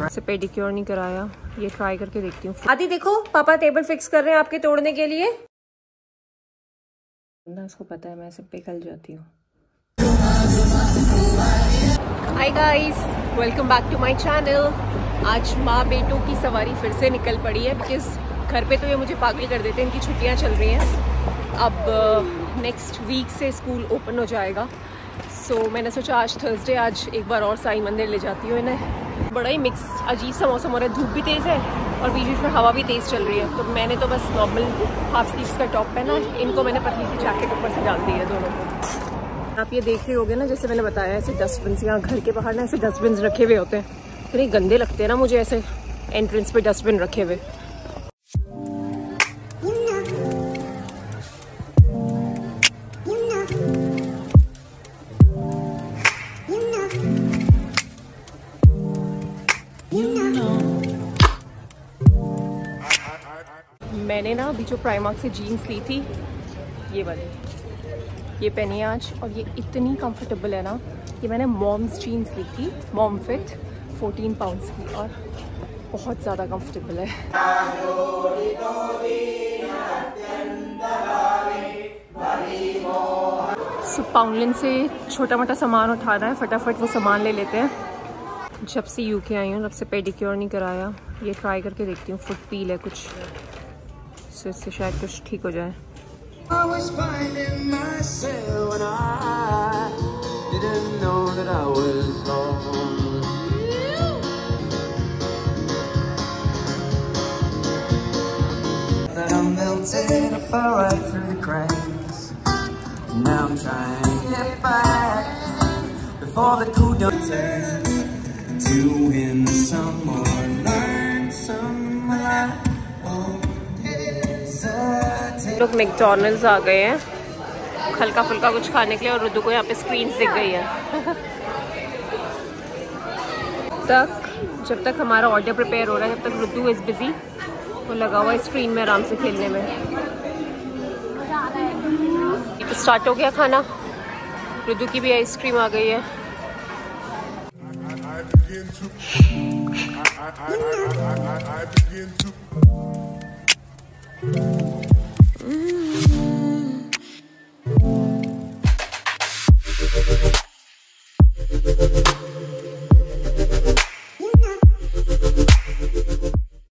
से पेडिक्योर नहीं कराया, ये ट्राई करके देखती हूँ। आदि देखो, पापा टेबल फिक्स कर रहे हैं आपके तोड़ने के लिए ना, उसको पता है मैं सब पे कल जाती हूँ। Hi guys, welcome back to my channel. आज माँ बेटों की सवारी फिर से निकल पड़ी है, बिकॉज घर पे तो ये मुझे पागल कर देते हैं, इनकी छुट्टियाँ चल रही हैं। अब नेक्स्ट वीक से स्कूल ओपन हो जाएगा, सो मैंने सोचा आज थर्सडे, आज एक बार और साईं मंदिर ले जाती हूँ इन्हें। बड़ा ही मिक्स अजीब सा मौसम हो रहा है, धूप भी तेज़ है और बीच बीच में हवा भी तेज़ चल रही है। तो मैंने तो बस नॉर्मल हाफ स्लीव्स का टॉप पहना है, इनको मैंने पतली सी जैकेट ऊपर से डाल दी है दोनों को। आप ये देख रहे होगे ना, जैसे मैंने बताया ऐसे डस्टबिन, यहाँ घर के बाहर ना ऐसे डस्टबिन रखे हुए होते हैं, इतने गंदे लगते हैं ना मुझे ऐसे एंट्रेंस पे डस्टबिन रखे हुए। मैंने ना अभी जो प्राइमार्क से जीन्स ली थी, ये वाली, ये पहनी है आज, और ये इतनी कंफर्टेबल है ना। ये मैंने मॉम्स जीन्स ली थी, मॉम फिट, 14 पाउंड्स की, और बहुत ज़्यादा कंफर्टेबल है। पाउंडलिन से छोटा मोटा सामान उठाना है, फटाफट वो सामान ले लेते हैं। जब से यूके आई हूँ, जब से पेडिक्योर नहीं कराया, ये ट्राई करके देखती हूँ। फुट पील है कुछ, सो इससे शायद कुछ ठीक हो जाए। लोग मैकडॉनल्ड्स आ गए हैं हल्का फुल्का कुछ खाने के लिए, और रुद्दू को यहाँ पे स्क्रीन्स दिख गई है। जब तक हमारा ऑर्डर प्रिपेयर हो रहा है, जब तक रुद्दू इज़ बिजी, वो लगा हुआ है स्क्रीन में आराम से खेलने में। तो स्टार्ट हो गया खाना, रुद्दू की भी आइसक्रीम आ गई है।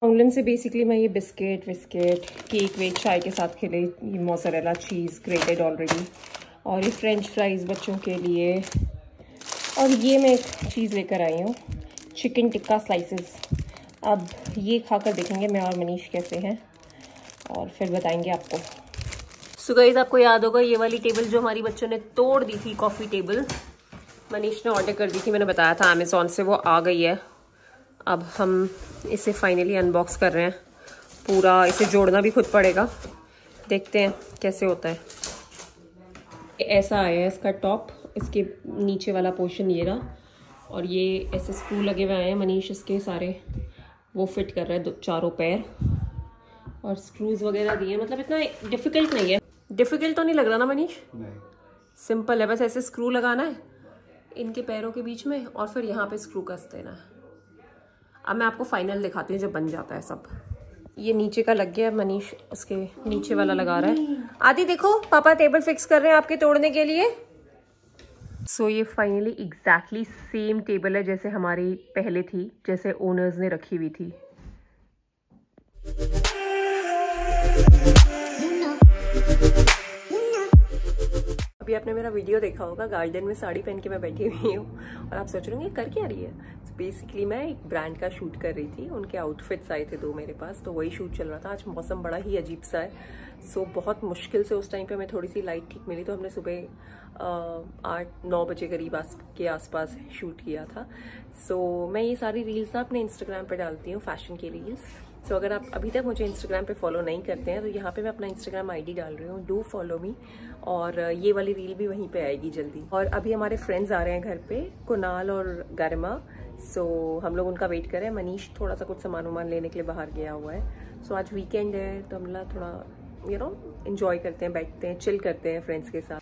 ऑनलाइन से बेसिकली मैं ये बिस्किट केक वेक चाय के साथ खेले, ये मोज़रेला चीज़ ग्रेटेड ऑलरेडी, और ये फ्रेंच फ्राइज़ बच्चों के लिए, और ये मैं एक चीज़ लेकर आई हूँ, चिकन टिक्का स्लाइसेस। अब ये खाकर देखेंगे मैं और मनीष कैसे हैं, और फिर बताएंगे आपको। सो गाइस, आपको याद होगा ये वाली टेबल जो हमारी बच्चों ने तोड़ दी थी, कॉफ़ी टेबल, मनीष ने ऑर्डर कर दी थी, मैंने बताया था अमेज़ॉन से, वो आ गई है। अब हम इसे फाइनली अनबॉक्स कर रहे हैं, पूरा इसे जोड़ना भी खुद पड़ेगा, देखते हैं कैसे होता है। ऐसा आया है इसका टॉप, इसके नीचे वाला पोर्शन ये रहा, और ये ऐसे स्क्रू लगे हुए आए हैं। मनीष इसके सारे वो फिट कर रहा है, चारों पैर, और स्क्रूज वगैरह दिए, मतलब इतना डिफ़िकल्ट नहीं है। डिफ़िकल्ट तो नहीं लग रहा ना मनीष? नहीं, सिंपल है, बस ऐसे स्क्रू लगाना है इनके पैरों के बीच में, और फिर यहाँ पे स्क्रू कस देना है। अब मैं आपको फाइनल दिखाती हूँ जब बन जाता है सब। ये नीचे का लग गया, मनीष उसके नीचे वाला लगा रहा है। आदि देखो, पापा टेबल फिक्स कर रहे हैं आपके तोड़ने के लिए। सो ये फाइनली एग्जैक्टली सेम टेबल है जैसे हमारी पहले थी, जैसे ओनर्स ने रखी हुई थी। अभी आपने मेरा वीडियो देखा होगा, गार्डन में साड़ी पहन के मैं बैठी हुई हूँ, और आप सोच रहे होंगे कर क्या रही है। बेसिकली मैं एक ब्रांड का शूट कर रही थी, उनके आउटफिट्स आए थे 2 मेरे पास, तो वही शूट चल रहा था। आज मौसम बड़ा ही अजीब सा है, सो बहुत मुश्किल से उस टाइम पे मैं थोड़ी सी लाइट ठीक मिली, तो हमने सुबह 8-9 बजे करीब के आसपास शूट किया था। सो मैं ये सारी रील्स ना अपने इंस्टाग्राम पे डालती हूँ, फैशन की रील्स। सो अगर आप अभी तक मुझे इंस्टाग्राम पे फॉलो नहीं करते हैं, तो यहाँ पे मैं अपना इंस्टाग्राम आईडी डाल रही हूँ, डू फॉलो मी, और ये वाली रील भी वहीं पे आएगी जल्दी। और अभी हमारे फ्रेंड्स आ रहे हैं घर पे, कुणाल और गरिमा, सो हम लोग उनका वेट कर रहे हैं। मनीष थोड़ा सा कुछ सामान वामान लेने के लिए बाहर गया हुआ है। सो आज वीकेंड है, तो हम लोग थोड़ा एंजॉय करते हैं, बैठते हैं, चिल करते हैं फ्रेंड्स के साथ।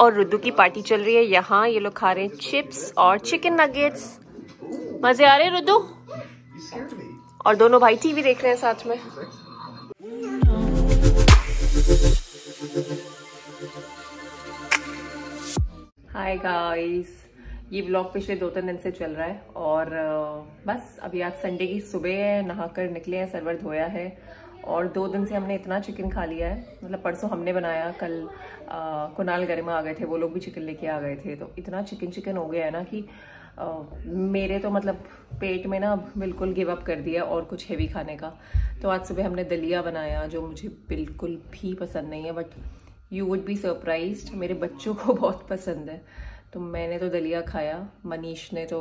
और रुद्दू की पार्टी चल रही है यहाँ। ये लोग खा रहे हैं चिप्स और चिकन नगेट्स। मजे आ रहे हैं रुद्दू? और दोनों भाई टीवी देख रहे हैं साथ में। हाय गाइस, ये व्लॉग पिछले 2-3 दिन से चल रहा है और बस अभी आज संडे की सुबह है, नहाकर निकले हैं, सरवर धोया है और 2 दिन से हमने इतना चिकन खा लिया है। मतलब परसों हमने बनाया, कल कुणाल गरिमा आ गए थे, वो लोग भी चिकन लेके आ गए थे, तो इतना चिकन हो गया है ना कि मेरे तो मतलब पेट में ना बिल्कुल गिव अप कर दिया और कुछ हेवी खाने का। तो आज सुबह हमने दलिया बनाया जो मुझे बिल्कुल भी पसंद नहीं है, but you would be surprised, मेरे बच्चों को बहुत पसंद है। तो मैंने तो दलिया खाया, मनीष ने तो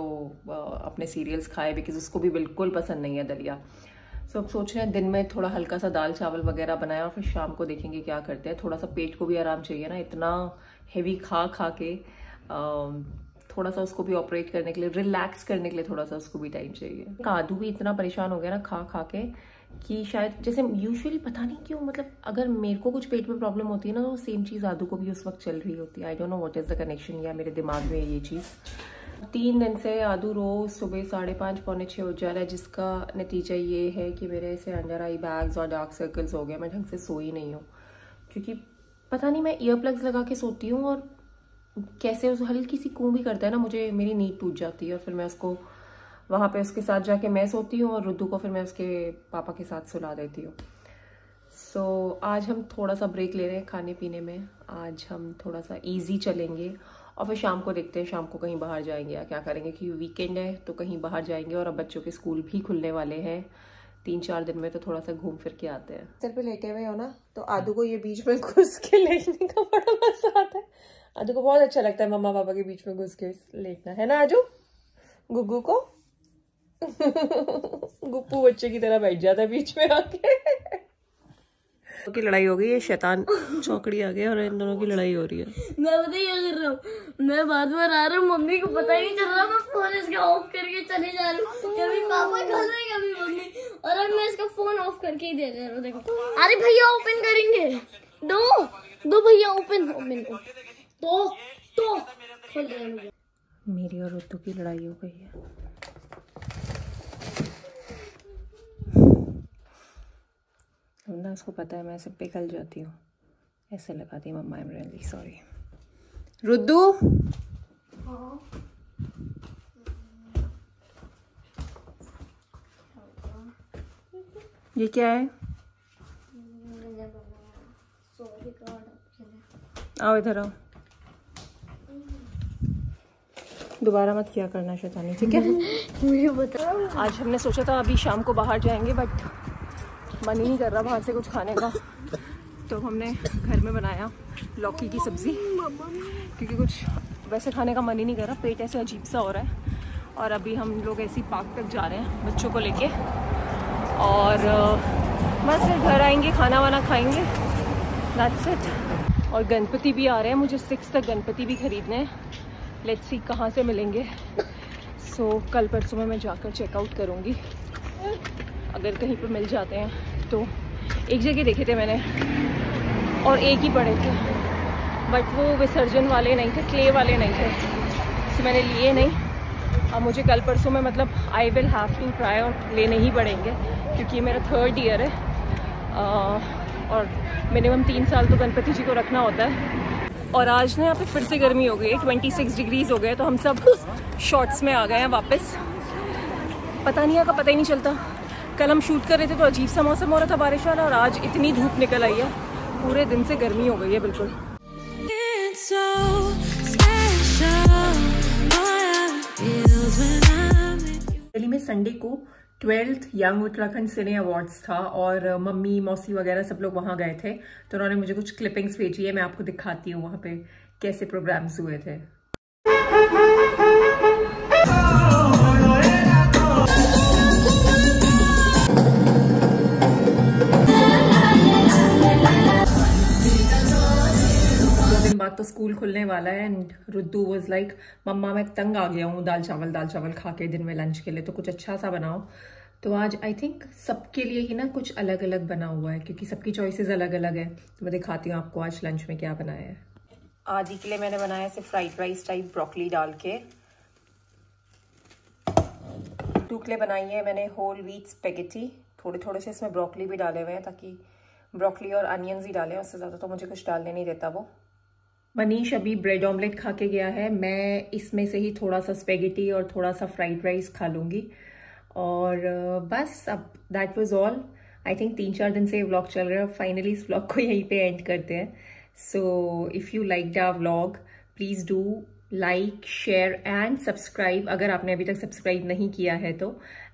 अपने सीरियल्स खाए बिकॉज उसको भी बिल्कुल पसंद नहीं है दलिया। सो अब सोच रहे हैं दिन में थोड़ा हल्का सा दाल चावल वगैरह बनाया और फिर शाम को देखेंगे क्या करते हैं। थोड़ा सा पेट को भी आराम चाहिए ना, इतना हेवी खा के थोड़ा सा उसको भी ऑपरेट करने के लिए, रिलैक्स करने के लिए थोड़ा सा उसको भी टाइम चाहिए। कादू भी इतना परेशान हो गया ना खा के कि शायद जैसे यूजुअली पता नहीं क्यों, मतलब अगर मेरे को कुछ पेट में प्रॉब्लम होती है ना तो सेम चीज़ आदू को भी उस वक्त चल रही होती है। I don't know what is the connection, या मेरे दिमाग में ये चीज़। 3 दिन से आदू रोज सुबह 5:30 पौने 6 हो जा रहा है, जिसका नतीजा ये है कि मेरे ऐसे अंडर आई बैग्स और डार्क सर्कल्स हो गए। मैं ढंग से सोई नहीं हूँ क्योंकि पता नहीं, मैं ईयर प्लग्स लगा के सोती हूँ और कैसे उस हल्की सी कूं भी करता है ना, मुझे मेरी नींद टूट जाती है और फिर मैं उसको वहाँ पे उसके साथ जाके मैं सोती हूँ और रुद्दू को फिर मैं उसके पापा के साथ सुला देती हूँ। सो आज हम थोड़ा सा ब्रेक ले रहे हैं खाने पीने में। आज हम थोड़ा सा इजी चलेंगे और फिर शाम को देखते हैं, शाम को कहीं बाहर जाएंगे या क्या करेंगे, क्योंकि वीकेंड है तो कहीं बाहर जाएंगे और अब बच्चों के स्कूल भी खुलने वाले हैं 3-4 दिन में, तो थोड़ा सा घूम फिर के आते हैं। सर पे लेटे हुए हो ना, तो आदू को ये बीच में घुस के लेटने का बड़ा मजा आता है। आदू को बहुत अच्छा लगता है मम्मा पापा के बीच में घुस के लेटना, है ना आजू? गुग्गू को गुप्पू बच्चे की तरह बैठ जाता है बीच में आके। की लड़ाई हो गई है, शैतान चौकड़ी आ गया और इन दोनों की लड़ाई हो रही है। मैं पता क्या कर रहा हूँ, मैं बार आ रहा हूँ, मम्मी को पता ही नहीं चल रहा, मैं फोन इसका ऑफ करके चले जा रहा हूँ, कभी पापा खोल रहे कभी मम्मी, और अब मैं इसका फोन ऑफ करके ही दे रहा हूँ। देखो, अरे भैया ओपन करेंगे, दो भैया ओपन तो खोल रहे हैं। मेरी और रुद्दू की लड़ाई हो गई है। ना उसको पता है मैं सब पे कल जाती हूँ, ऐसे लगाती mamma, I am really sorry. Ruddu ये क्या है? आओ इधर आओ, दोबारा मत किया करना शैतानी, ठीक है? मुझे बता। आज हमने सोचा था अभी शाम को बाहर जाएंगे, बट मन ही नहीं कर रहा बाहर से कुछ खाने का, तो हमने घर में बनाया लौकी की सब्ज़ी, क्योंकि कुछ वैसे खाने का मन ही नहीं कर रहा, पेट ऐसे अजीब सा हो रहा है। और अभी हम लोग ऐसी पार्क तक जा रहे हैं बच्चों को लेके, और बस फिर घर आएंगे, खाना वाना खाएंगे, दैट्स इट। और गणपति भी आ रहे हैं, मुझे 6 तक गणपति भी खरीदने हैं। लेट्स सी कहाँ से मिलेंगे। सो कल परसों में मैं जाकर चेकआउट करूँगी, अगर कहीं पर मिल जाते हैं तो। एक जगह देखे थे मैंने और एक ही पड़े थे, बट वो विसर्जन वाले नहीं थे, क्ले वाले नहीं थे, तो मैंने लिए नहीं। अब मुझे कल परसों में मतलब I will have to try और लेने ही पड़ेंगे, क्योंकि ये मेरा 3rd ईयर है और मिनिमम 3 साल तो गणपति जी को रखना होता है। और आज ना यहाँ पे फिर से गर्मी हो गई है, 26 डिग्रीज हो गए, तो हम सब शॉर्ट्स में आ गए हैं वापस। पता नहीं का पता ही नहीं चलता। कल हम शूट कर रहे थे तो अजीब सा मौसम हो रहा था बारिश वाला, और आज इतनी धूप निकल आई है, पूरे दिन से गर्मी हो गई है बिल्कुल। दिल्ली में संडे को 12th यंग उत्तराखंड सिने अवार्ड्स था और मम्मी मौसी वगैरह सब लोग वहाँ गए थे, तो उन्होंने मुझे कुछ क्लिपिंग्स भेजी है, मैं आपको दिखाती हूँ वहाँ पे कैसे प्रोग्राम्स हुए थे। बाद तो स्कूल खुलने वाला है एंड रुद्दू वाज लाइक मम्मा मैं तंग आ गया हूँ दाल चावल खा के दिन में लंच के लिए, तो कुछ अच्छा सा बनाओ। तो आज आई थिंक सबके लिए ही ना कुछ अलग अलग बना हुआ है, क्योंकि सबकी चॉइसेस अलग अलग है। तो मैं दिखाती हूँ आपको आज लंच में क्या बनाया है। आदि के लिए मैंने बनाया ऐसे फ्राइड राइस टाइप ब्रोकली डाल के। 2 के लिए बनाई है मैंने होल व्हीट स्पेगेटी। थोड़े थोड़े से इसमें ब्रोकली भी डाले हुए हैं, ताकि ब्रोकली और अनियंस ही डालें, उससे ज़्यादा तो मुझे कुछ डालने नहीं देता वो। मनीष अभी ब्रेड ऑमलेट खा के गया है, मैं इसमें से ही थोड़ा सा स्पेगेटी और थोड़ा सा फ्राइड राइस खा लूँगी। और बस अब that was all. I think 3-4 दिन से ये व्लॉग चल रहा है, फाइनली इस व्लॉग को यहीं पे एंड करते हैं। So if you liked our vlog please do like, share and subscribe अगर आपने अभी तक सब्सक्राइब नहीं किया है तो।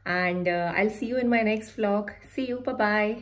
And I will see you in my next vlog. See you, bye bye.